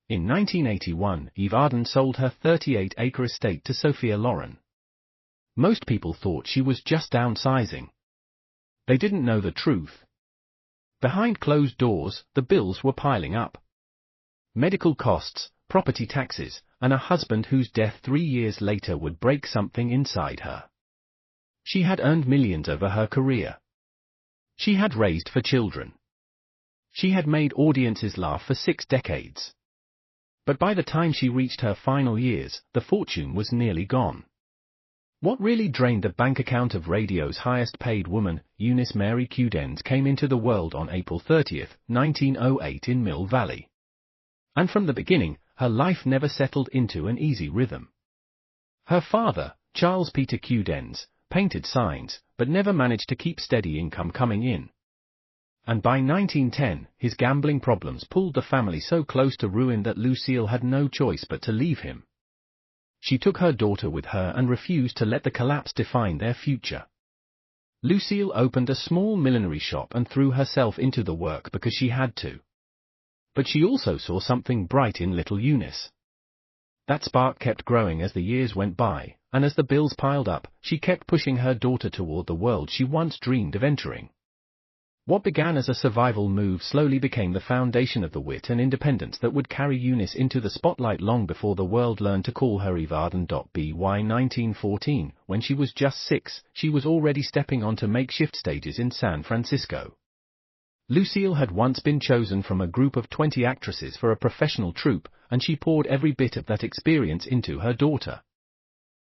In 1981, Eve Arden sold her 38-acre estate to Sophia Loren. Most people thought she was just downsizing. They didn't know the truth. Behind closed doors, the bills were piling up. Medical costs, property taxes, and a husband whose death 3 years later would break something inside her. She had earned millions over her career. She had raised 4 children. She had made audiences laugh for 6 decades. But by the time she reached her final years, the fortune was nearly gone. What really drained the bank account of radio's highest-paid woman, Eunice Mary Cudens, came into the world on April 30, 1908 in Mill Valley. And from the beginning, her life never settled into an easy rhythm. Her father, Charles Peter Cudens, painted signs, but never managed to keep steady income coming in. And by 1910, his gambling problems pulled the family so close to ruin that Lucille had no choice but to leave him. She took her daughter with her and refused to let the collapse define their future. Lucille opened a small millinery shop and threw herself into the work because she had to. But she also saw something bright in little Eunice. That spark kept growing as the years went by, and as the bills piled up, she kept pushing her daughter toward the world she once dreamed of entering. What began as a survival move slowly became the foundation of the wit and independence that would carry Eunice into the spotlight long before the world learned to call her Eve Arden. By 1914, when she was just 6, she was already stepping onto makeshift stages in San Francisco. Lucille had once been chosen from a group of 20 actresses for a professional troupe, and she poured every bit of that experience into her daughter.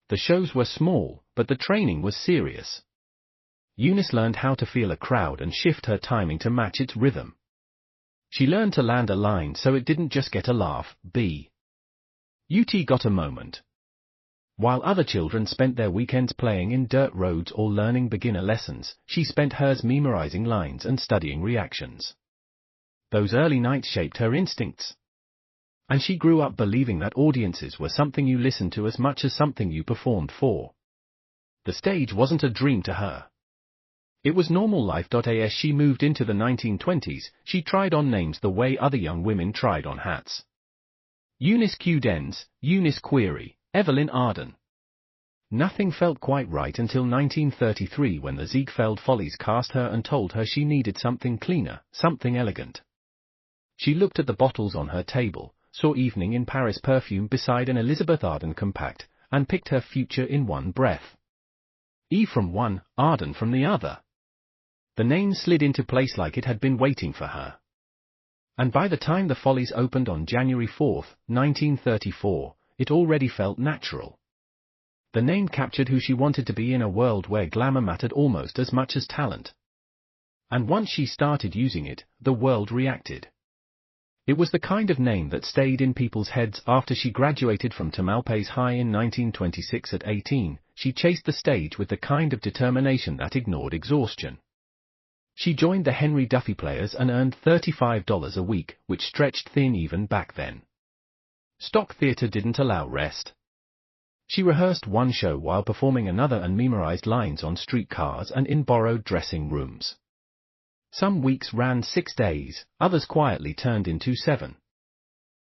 The shows were small, but the training was serious. Eunice learned how to feel a crowd and shift her timing to match its rhythm. She learned to land a line so it didn't just get a laugh, but got a moment. While other children spent their weekends playing in dirt roads or learning beginner lessons, she spent hers memorizing lines and studying reactions. Those early nights shaped her instincts. And she grew up believing that audiences were something you listened to as much as something you performed for. The stage wasn't a dream to her. It was normal life. As she moved into the 1920s, she tried on names the way other young women tried on hats. Eunice Cudens, Eunice Query, Evelyn Arden. Nothing felt quite right until 1933 when the Ziegfeld Follies cast her and told her she needed something cleaner, something elegant. She looked at the bottles on her table, saw Evening in Paris perfume beside an Elizabeth Arden compact, and picked her future in one breath. Eve from one, Arden from the other. The name slid into place like it had been waiting for her. And by the time the Follies opened on January 4, 1934, it already felt natural. The name captured who she wanted to be in a world where glamour mattered almost as much as talent. And once she started using it, the world reacted. It was the kind of name that stayed in people's heads. After she graduated from Tamalpais High in 1926 at 18, she chased the stage with the kind of determination that ignored exhaustion. She joined the Henry Duffy Players and earned $35 a week, which stretched thin even back then. Stock theater didn't allow rest. She rehearsed one show while performing another and memorized lines on streetcars and in borrowed dressing rooms. Some weeks ran 6 days, others quietly turned into 7.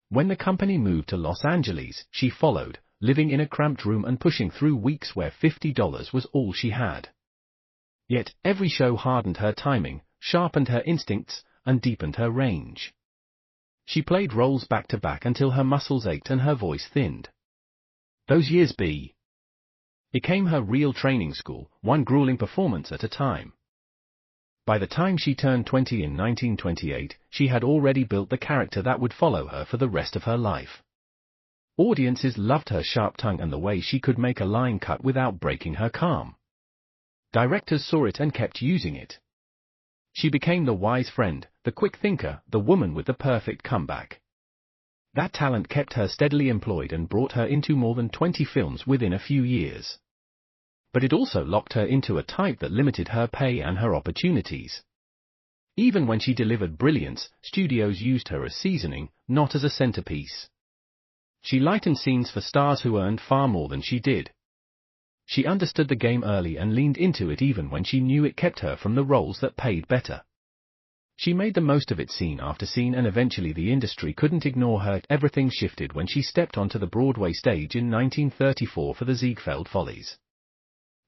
When the company moved to Los Angeles, she followed, living in a cramped room and pushing through weeks where $50 was all she had. Yet, every show hardened her timing, sharpened her instincts, and deepened her range. She played roles back to back until her muscles ached and her voice thinned. Those years became her real training school, one grueling performance at a time. By the time she turned 20 in 1928, she had already built the character that would follow her for the rest of her life. Audiences loved her sharp tongue and the way she could make a line cut without breaking her calm. Directors saw it and kept using it. She became the wise friend, the quick thinker, the woman with the perfect comeback. That talent kept her steadily employed and brought her into more than 20 films within a few years. But it also locked her into a type that limited her pay and her opportunities. Even when she delivered brilliance, studios used her as seasoning, not as a centerpiece. She lightened scenes for stars who earned far more than she did. She understood the game early and leaned into it even when she knew it kept her from the roles that paid better. She made the most of it scene after scene, and eventually the industry couldn't ignore her. Everything shifted when she stepped onto the Broadway stage in 1934 for the Ziegfeld Follies.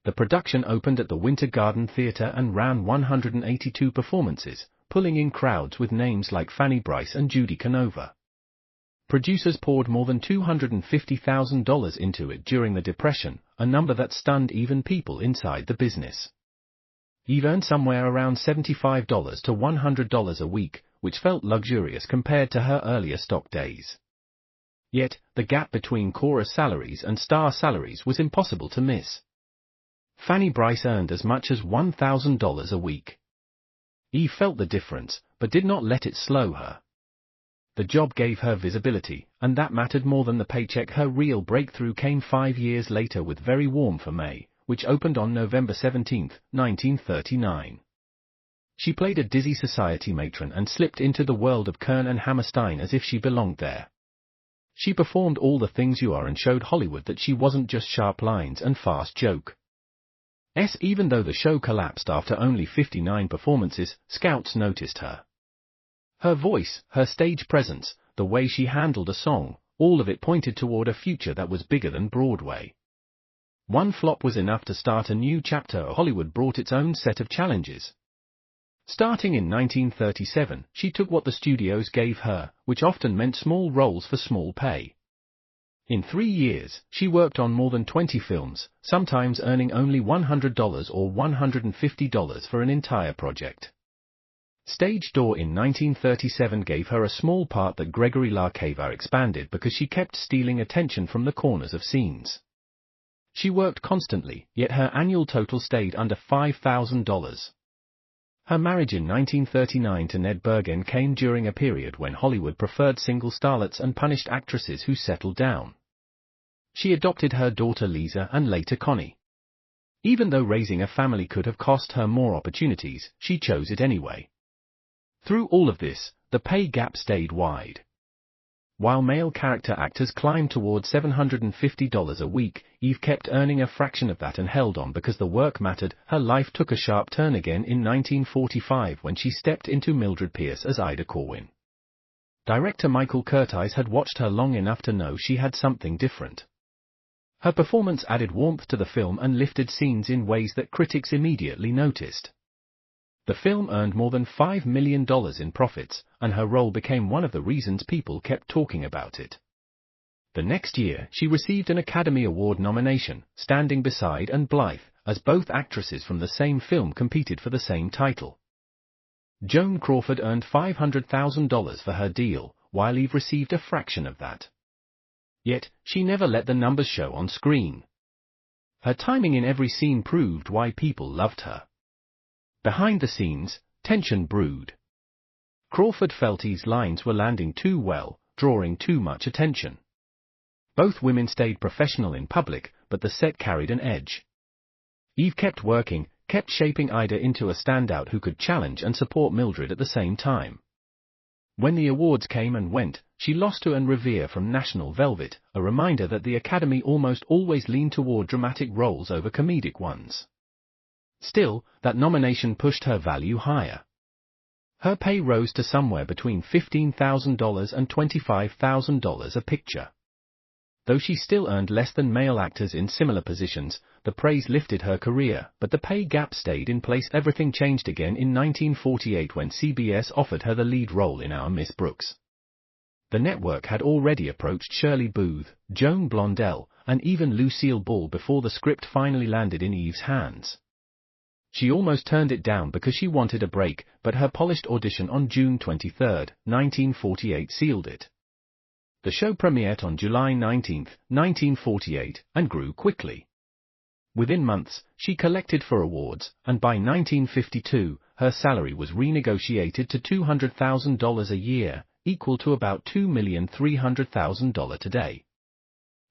The production opened at the Winter Garden Theatre and ran 182 performances, pulling in crowds with names like Fanny Brice and Judy Canova. Producers poured more than $250,000 into it during the Depression, a number that stunned even people inside the business. Eve earned somewhere around $75 to $100 a week, which felt luxurious compared to her earlier stock days. Yet, the gap between chorus salaries and star salaries was impossible to miss. Fanny Brice earned as much as $1,000 a week. Eve felt the difference, but did not let it slow her. The job gave her visibility, and that mattered more than the paycheck. Her real breakthrough came 5 years later with Very Warm for May, which opened on November 17, 1939. She played a dizzy society matron and slipped into the world of Kern and Hammerstein as if she belonged there. She performed all the things you are and showed Hollywood that she wasn't just sharp lines and fast joke. Even though the show collapsed after only 59 performances, scouts noticed her. Her voice, her stage presence, the way she handled a song, all of it pointed toward a future that was bigger than Broadway. One flop was enough to start a new chapter. Hollywood brought its own set of challenges. Starting in 1937, she took what the studios gave her, which often meant small roles for small pay. In 3 years, she worked on more than 20 films, sometimes earning only $100 or $150 for an entire project. Stage Door in 1937 gave her a small part that Gregory La Cava expanded because she kept stealing attention from the corners of scenes. She worked constantly, yet her annual total stayed under $5,000. Her marriage in 1939 to Ned Bergen came during a period when Hollywood preferred single starlets and punished actresses who settled down. She adopted her daughter Lisa and later Connie. Even though raising a family could have cost her more opportunities, she chose it anyway. Through all of this, the pay gap stayed wide. While male character actors climbed toward $750 a week, Eve kept earning a fraction of that and held on because the work mattered. Her life took a sharp turn again in 1945 when she stepped into Mildred Pierce as Ida Corwin. Director Michael Curtiz had watched her long enough to know she had something different. Her performance added warmth to the film and lifted scenes in ways that critics immediately noticed. The film earned more than $5 million in profits, and her role became one of the reasons people kept talking about it. The next year, she received an Academy Award nomination, standing beside Anne Blyth, as both actresses from the same film competed for the same title. Joan Crawford earned $500,000 for her deal, while Eve received a fraction of that. Yet, she never let the numbers show on screen. Her timing in every scene proved why people loved her. Behind the scenes, tension brewed. Crawford felt Eve's lines were landing too well, drawing too much attention. Both women stayed professional in public, but the set carried an edge. Eve kept working, kept shaping Ida into a standout who could challenge and support Mildred at the same time. When the awards came and went, she lost to Anne Revere from National Velvet, a reminder that the Academy almost always leaned toward dramatic roles over comedic ones. Still, that nomination pushed her value higher. Her pay rose to somewhere between $15,000 and $25,000 a picture. Though she still earned less than male actors in similar positions, the praise lifted her career, but the pay gap stayed in place. Everything changed again in 1948 when CBS offered her the lead role in Our Miss Brooks. The network had already approached Shirley Booth, Joan Blondell, and even Lucille Ball before the script finally landed in Eve's hands. She almost turned it down because she wanted a break, but her polished audition on June 23, 1948 sealed it. The show premiered on July 19, 1948, and grew quickly. Within months, she collected for awards, and by 1952, her salary was renegotiated to $200,000 a year, equal to about $2,300,000 today.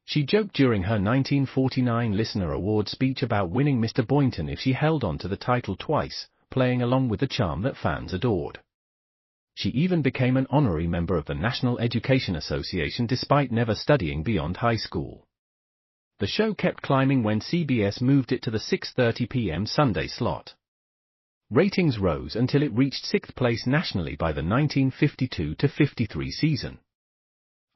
She joked during her 1949 Listener Award speech about winning Mr. Boynton if she held on to the title twice, playing along with the charm that fans adored. She even became an honorary member of the National Education Association despite never studying beyond high school. The show kept climbing when CBS moved it to the 6:30 p.m. Sunday slot. Ratings rose until it reached 6th place nationally by the 1952-53 season.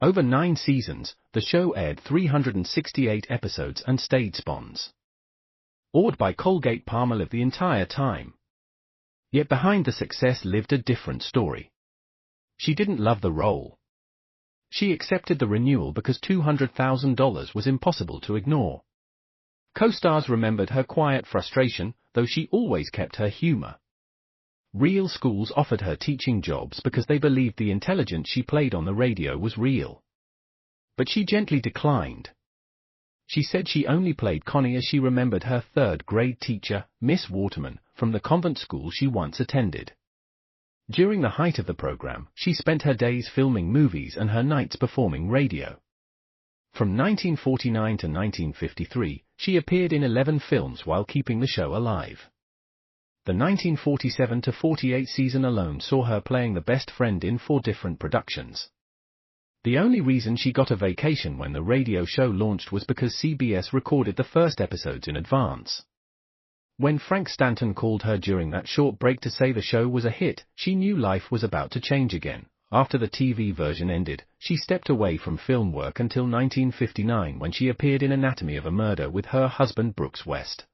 Over 9 seasons, the show aired 368 episodes and stayed sponsored by Colgate-Palmolive the entire time. Yet behind the success lived a different story. She didn't love the role. She accepted the renewal because $200,000 was impossible to ignore. Co-stars remembered her quiet frustration, though she always kept her humor. Real schools offered her teaching jobs because they believed the intelligence she played on the radio was real. But she gently declined. She said she only played Connie as she remembered her 3rd grade teacher, Miss Waterman, from the convent school she once attended. During the height of the program, she spent her days filming movies and her nights performing radio. From 1949 to 1953, she appeared in 11 films while keeping the show alive. The 1947-48 season alone saw her playing the best friend in 4 different productions. The only reason she got a vacation when the radio show launched was because CBS recorded the first episodes in advance. When Frank Stanton called her during that short break to say the show was a hit, she knew life was about to change again. After the TV version ended, she stepped away from film work until 1959 when she appeared in Anatomy of a Murder with her husband Brooks West.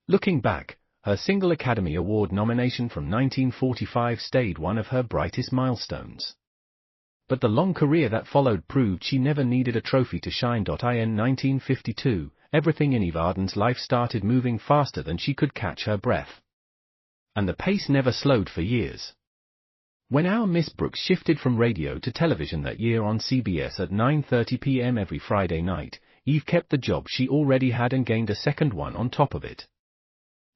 Looking back, her single Academy Award nomination from 1945 stayed one of her brightest milestones. But the long career that followed proved she never needed a trophy to shine. In 1952, everything in Eve Arden's life started moving faster than she could catch her breath. And the pace never slowed for years. When our Miss Brooks shifted from radio to television that year on CBS at 9:30 p.m. every Friday night, Eve kept the job she already had and gained a second one on top of it.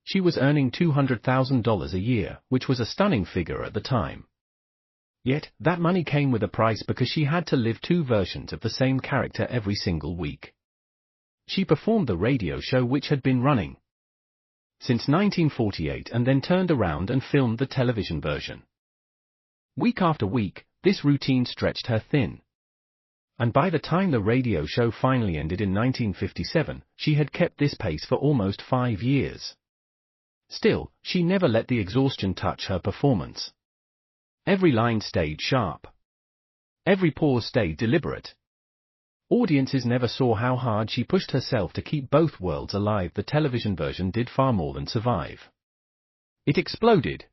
She was earning $200,000 a year, which was a stunning figure at the time. Yet, that money came with a price because she had to live 2 versions of the same character every single week. She performed the radio show which had been running since 1948 and then turned around and filmed the television version. Week after week, this routine stretched her thin. And by the time the radio show finally ended in 1957, she had kept this pace for almost 5 years. Still, she never let the exhaustion touch her performance. Every line stayed sharp. Every pause stayed deliberate. Audiences never saw how hard she pushed herself to keep both worlds alive. The television version did far more than survive. It exploded.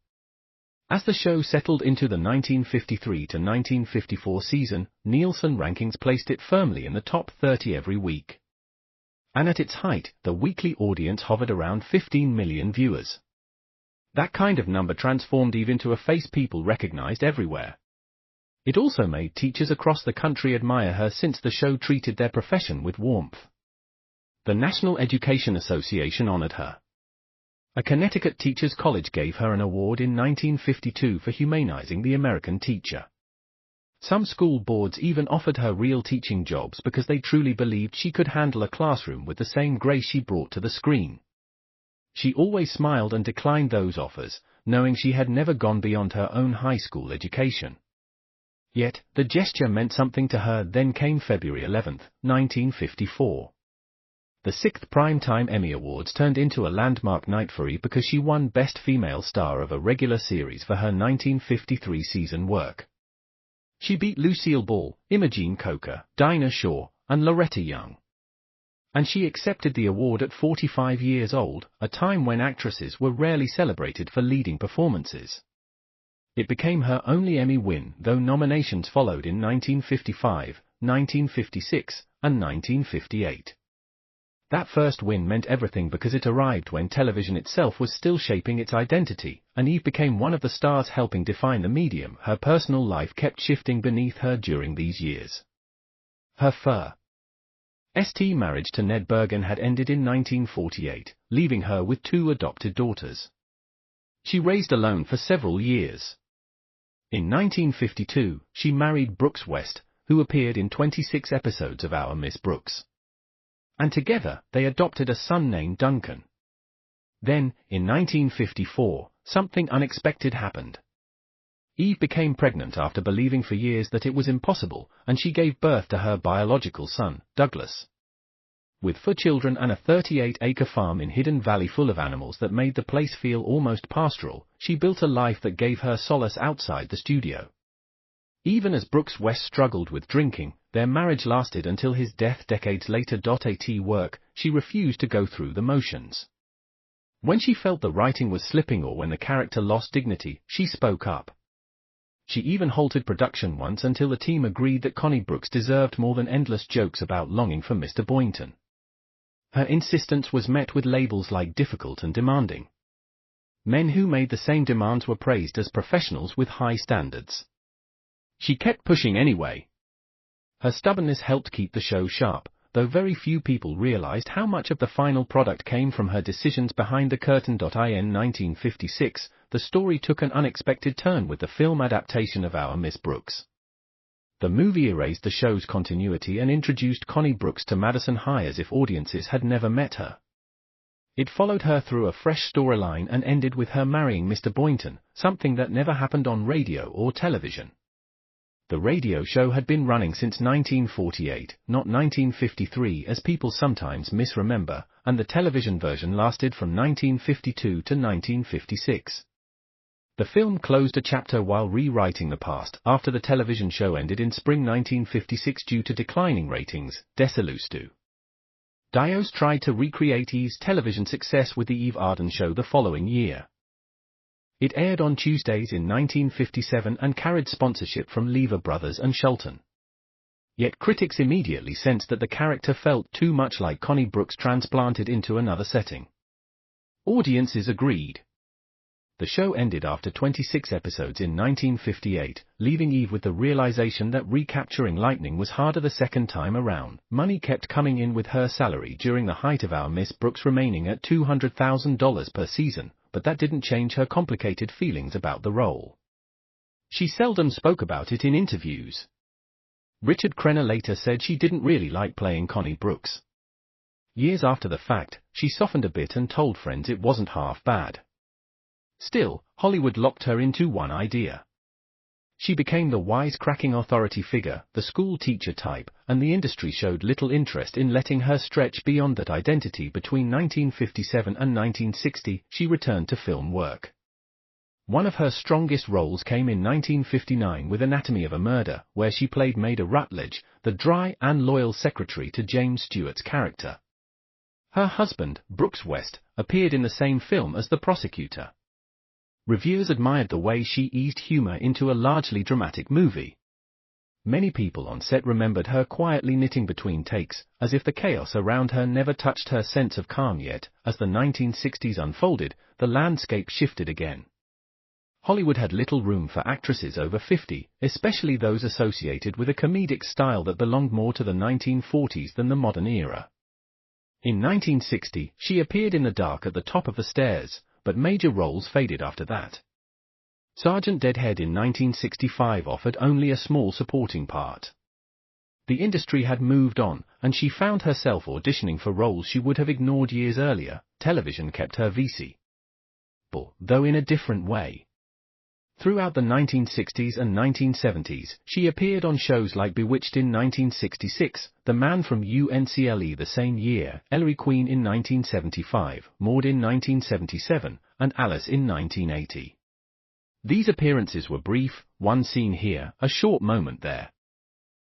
As the show settled into the 1953 to 1954 season, Nielsen rankings placed it firmly in the top 30 every week. And at its height, the weekly audience hovered around 15 million viewers. That kind of number transformed Eve into a face people recognized everywhere. It also made teachers across the country admire her since the show treated their profession with warmth. The National Education Association honored her. A Connecticut teachers' college gave her an award in 1952 for humanizing the American teacher. Some school boards even offered her real teaching jobs because they truly believed she could handle a classroom with the same grace she brought to the screen. She always smiled and declined those offers, knowing she had never gone beyond her own high school education. Yet, the gesture meant something to her. Then came February 11, 1954. The 6th Primetime Emmy Awards turned into a landmark night for Eve because she won Best Female Star of a Regular Series for her 1953 season work. She beat Lucille Ball, Imogene Coca, Dinah Shore, and Loretta Young. And she accepted the award at 45 years old, a time when actresses were rarely celebrated for leading performances. It became her only Emmy win, though nominations followed in 1955, 1956, and 1958. That first win meant everything because it arrived when television itself was still shaping its identity, and Eve became one of the stars helping define the medium. Her personal life kept shifting beneath her during these years. Her first marriage to Ned Bergen had ended in 1948, leaving her with 2 adopted daughters. She raised alone for several years. In 1952, she married Brooks West, who appeared in 26 episodes of Our Miss Brooks. And together, they adopted a son named Duncan. Then, in 1954, something unexpected happened. Eve became pregnant after believing for years that it was impossible, and she gave birth to her biological son, Douglas. With 4 children and a 38-acre farm in Hidden Valley full of animals that made the place feel almost pastoral, she built a life that gave her solace outside the studio. Even as Brooks West struggled with drinking, their marriage lasted until his death decades later. At work, she refused to go through the motions. When she felt the writing was slipping or when the character lost dignity, she spoke up. She even halted production once until the team agreed that Connie Brooks deserved more than endless jokes about longing for Mr. Boynton. Her insistence was met with labels like difficult and demanding. Men who made the same demands were praised as professionals with high standards. She kept pushing anyway. Her stubbornness helped keep the show sharp, though very few people realized how much of the final product came from her decisions behind the curtain. In 1956, the story took an unexpected turn with the film adaptation of Our Miss Brooks. The movie erased the show's continuity and introduced Connie Brooks to Madison High as if audiences had never met her. It followed her through a fresh storyline and ended with her marrying Mr. Boynton, something that never happened on radio or television. The radio show had been running since 1948, not 1953 as people sometimes misremember, and the television version lasted from 1952 to 1956. The film closed a chapter while rewriting the past after the television show ended in spring 1956 due to declining ratings. Desillusioned. Dios tried to recreate Eve's television success with the Eve Arden show the following year. It aired on Tuesdays in 1957 and carried sponsorship from Lever Brothers and Shelton. Yet critics immediately sensed that the character felt too much like Connie Brooks transplanted into another setting. Audiences agreed. The show ended after 26 episodes in 1958, leaving Eve with the realization that recapturing Lightning was harder the second time around. Money kept coming in with her salary during the height of Our Miss Brooks remaining at $200,000 per season, but that didn't change her complicated feelings about the role. She seldom spoke about it in interviews. Richard Crenna later said she didn't really like playing Connie Brooks. Years after the fact, she softened a bit and told friends it wasn't half bad. Still, Hollywood locked her into one idea. She became the wisecracking authority figure, the school teacher type, and the industry showed little interest in letting her stretch beyond that identity. Between 1957 and 1960, she returned to film work. One of her strongest roles came in 1959 with Anatomy of a Murder, where she played Maida Rutledge, the dry and loyal secretary to James Stewart's character. Her husband, Brooks West, appeared in the same film as the prosecutor. Reviewers admired the way she eased humor into a largely dramatic movie. Many people on set remembered her quietly knitting between takes, as if the chaos around her never touched her sense of calm. Yet, as the 1960s unfolded, the landscape shifted again. Hollywood had little room for actresses over 50, especially those associated with a comedic style that belonged more to the 1940s than the modern era. In 1960, she appeared in The Dark at the Top of the Stairs, but major roles faded after that. Sergeant Deadhead in 1965 offered only a small supporting part. The industry had moved on, and she found herself auditioning for roles she would have ignored years earlier. Television kept her visible, though in a different way. Throughout the 1960s and 1970s, she appeared on shows like Bewitched in 1966, The Man from UNCLE the same year, Ellery Queen in 1975, Maud in 1977, and Alice in 1980. These appearances were brief, one scene here, a short moment there.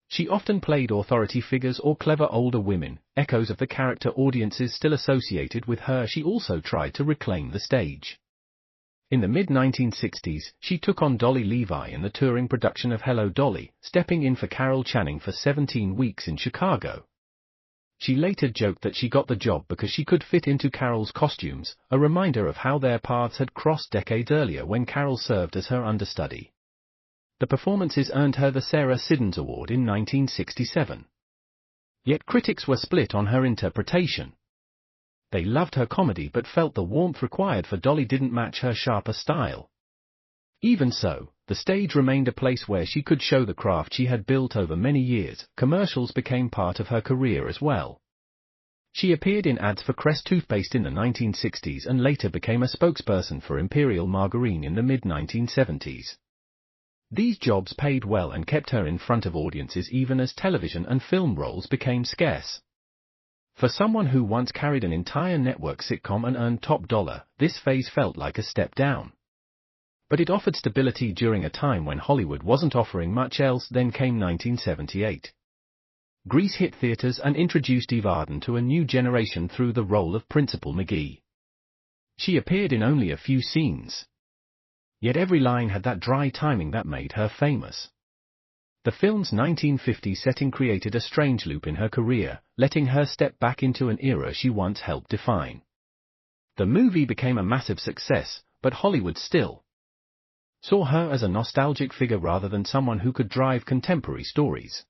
She often played authority figures or clever older women, echoes of the character audiences still associated with her. She also tried to reclaim the stage. In the mid-1960s, she took on Dolly Levi in the touring production of Hello Dolly, stepping in for Carol Channing for 17 weeks in Chicago. She later joked that she got the job because she could fit into Carol's costumes, a reminder of how their paths had crossed decades earlier when Carol served as her understudy. The performances earned her the Sarah Siddons Award in 1967. Yet critics were split on her interpretation. They loved her comedy but felt the warmth required for Dolly didn't match her sharper style. Even so, the stage remained a place where she could show the craft she had built over many years. Commercials became part of her career as well. She appeared in ads for Crest toothpaste in the 1960s and later became a spokesperson for Imperial Margarine in the mid-1970s. These jobs paid well and kept her in front of audiences even as television and film roles became scarce. For someone who once carried an entire network sitcom and earned top dollar, this phase felt like a step down. But it offered stability during a time when Hollywood wasn't offering much else. Then came 1978. Grease hit theaters and introduced Eve Arden to a new generation through the role of Principal McGee. She appeared in only a few scenes. Yet every line had that dry timing that made her famous. The film's 1950s setting created a strange loop in her career, letting her step back into an era she once helped define. The movie became a massive success, but Hollywood still saw her as a nostalgic figure rather than someone who could drive contemporary stories.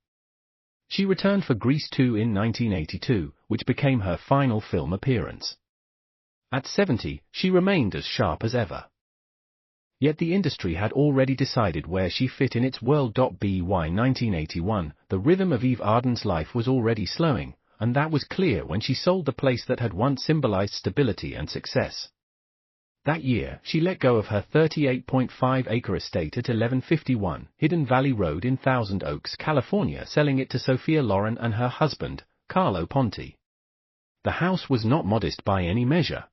She returned for Grease 2 in 1982, which became her final film appearance. At 70, she remained as sharp as ever. Yet the industry had already decided where she fit in its world. By 1981, the rhythm of Eve Arden's life was already slowing, and that was clear when she sold the place that had once symbolized stability and success. That year, she let go of her 38.5-acre estate at 1151 Hidden Valley Road in Thousand Oaks, California, selling it to Sophia Loren and her husband, Carlo Ponti. The house was not modest by any measure.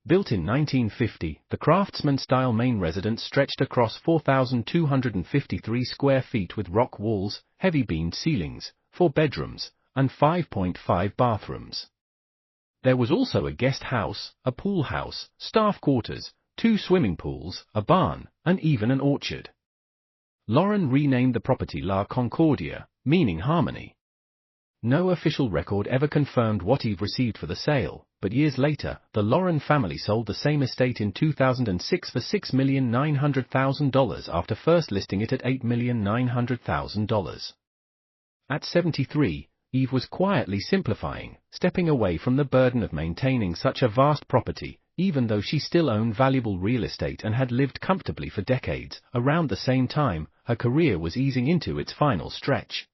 Built in 1950, the craftsman-style main residence stretched across 4,253 square feet with rock walls, heavy-beamed ceilings, 4 bedrooms, and 5.5 bathrooms. There was also a guest house, a pool house, staff quarters, 2 swimming pools, a barn, and even an orchard. Loren renamed the property La Concordia, meaning harmony. No official record ever confirmed what Eve received for the sale, but years later, the Loren family sold the same estate in 2006 for $6,900,000 after first listing it at $8,900,000. At 73, Eve was quietly simplifying, stepping away from the burden of maintaining such a vast property, even though she still owned valuable real estate and had lived comfortably for decades. Around the same time, her career was easing into its final stretch.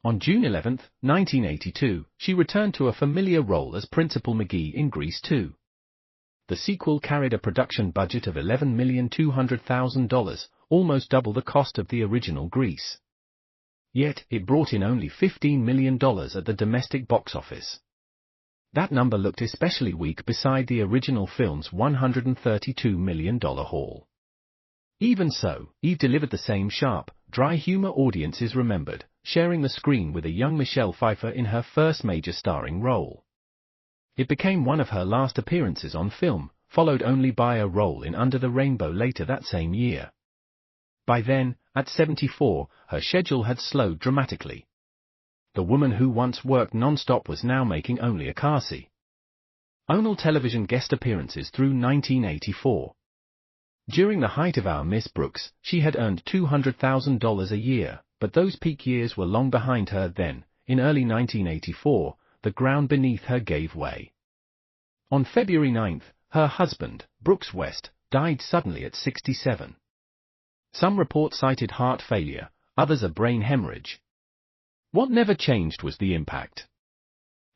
On June 11, 1982, she returned to a familiar role as Principal McGee in Grease 2. The sequel carried a production budget of $11,200,000, almost double the cost of the original Grease. Yet, it brought in only $15 million at the domestic box office. That number looked especially weak beside the original film's $132 million haul. Even so, Eve delivered the same sharp, dry humor audiences remembered, sharing the screen with a young Michelle Pfeiffer in her first major starring role. It became one of her last appearances on film, followed only by a role in Under the Rainbow later that same year. By then, at 74, her schedule had slowed dramatically. The woman who once worked non-stop was now making only a occasional television guest appearances through 1984. During the height of Our Miss Brooks, she had earned $200,000 a year, but those peak years were long behind her. Then, in early 1984, the ground beneath her gave way. On February 9, her husband, Brooks West, died suddenly at 67. Some reports cited heart failure, others a brain hemorrhage. What never changed was the impact.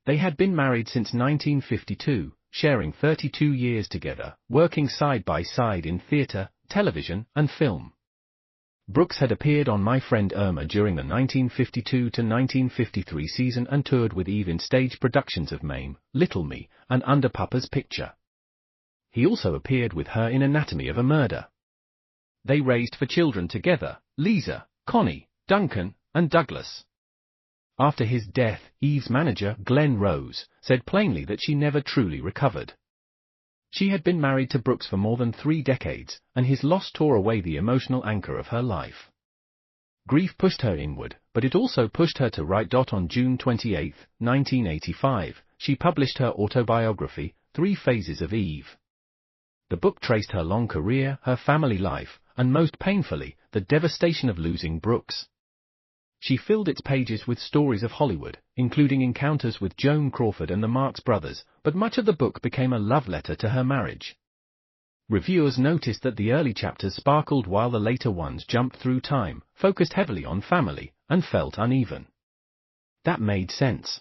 They had been married since 1952, sharing 32 years together, working side by side in theater, television, and film. Brooks had appeared on My Friend Irma during the 1952 to 1953 season and toured with Eve in stage productions of Mame, Little Me, and Under Papa's Picture. He also appeared with her in Anatomy of a Murder. They raised 4 children together, Lisa, Connie, Duncan, and Douglas. After his death, Eve's manager, Glenn Rose, said plainly that she never truly recovered. She had been married to Brooks for more than 3 decades, and his loss tore away the emotional anchor of her life. Grief pushed her inward, but it also pushed her to write. On June 28, 1985, she published her autobiography, 3 Phases of Eve. The book traced her long career, her family life, and most painfully, the devastation of losing Brooks. She filled its pages with stories of Hollywood, including encounters with Joan Crawford and the Marx Brothers, but much of the book became a love letter to her marriage. Reviewers noticed that the early chapters sparkled while the later ones jumped through time, focused heavily on family, and felt uneven. That made sense.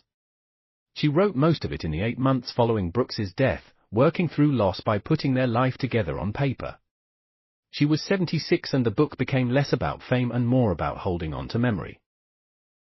She wrote most of it in the 8 months following Brooks's death, working through loss by putting their life together on paper. She was 76 and the book became less about fame and more about holding on to memory.